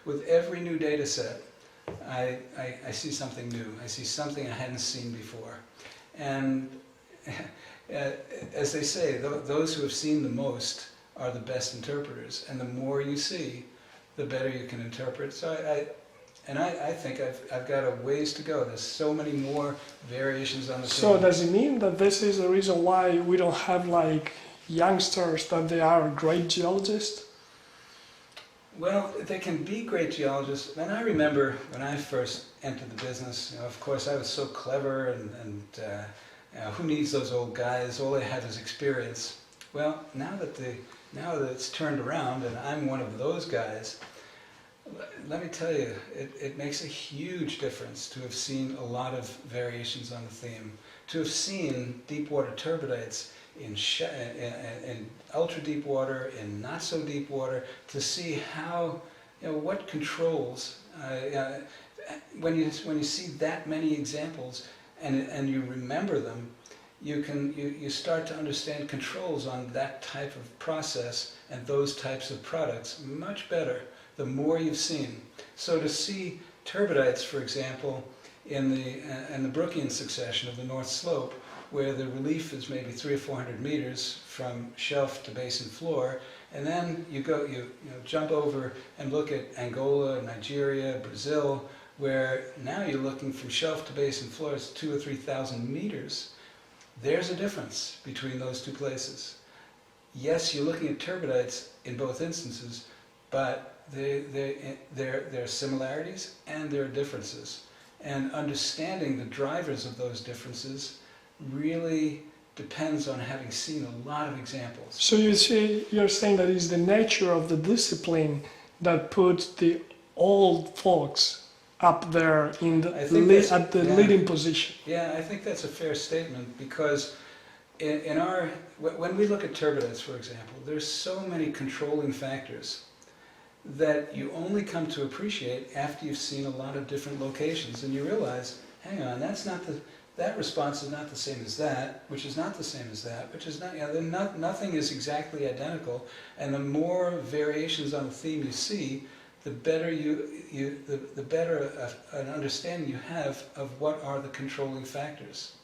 with every new data set, I see something new. I see something I hadn't seen before. And as they say, those who have seen the most are the best interpreters. And the more you see, the better you can interpret. So I think I've got a ways to go. There's so many more variations on the theme. So does it mean that this is the reason why we don't have like youngsters that they are great geologists? Well, they can be great geologists. And I remember when I first entered the business, you know, of course I was so clever and you know, who needs those old guys? All they have is experience. Well, now that it's turned around and I'm one of those guys, let me tell you, it makes a huge difference to have seen a lot of variations on the theme, to have seen deep water turbidites in ultra deep water, in not so deep water, to see how, you know, what controls. When you see that many examples and you remember them, you start to understand controls on that type of process and those types of products much better the more you've seen. So to see turbidites, for example, in the Brookian succession of the North Slope, where the relief is maybe 300 or 400 meters from shelf to basin floor, and then you jump over and look at Angola, Nigeria, Brazil, where now you're looking from shelf to basin floor, it's 2,000 or 3,000 meters. There's a difference between those two places. Yes, you're looking at turbidites in both instances, but there are similarities and there are differences. And understanding the drivers of those differences really depends on having seen a lot of examples. So you're saying that it's the nature of the discipline that puts the old folks up there in the at the leading position. Yeah, I think that's a fair statement, because when we look at turbidites, for example, there's so many controlling factors that you only come to appreciate after you've seen a lot of different locations, and you realize, hang on, that response is not the same as that, which is not the same as that, which is not, you know, nothing is exactly identical, and the more variations on the theme you see, the better the better an understanding you have of what are the controlling factors.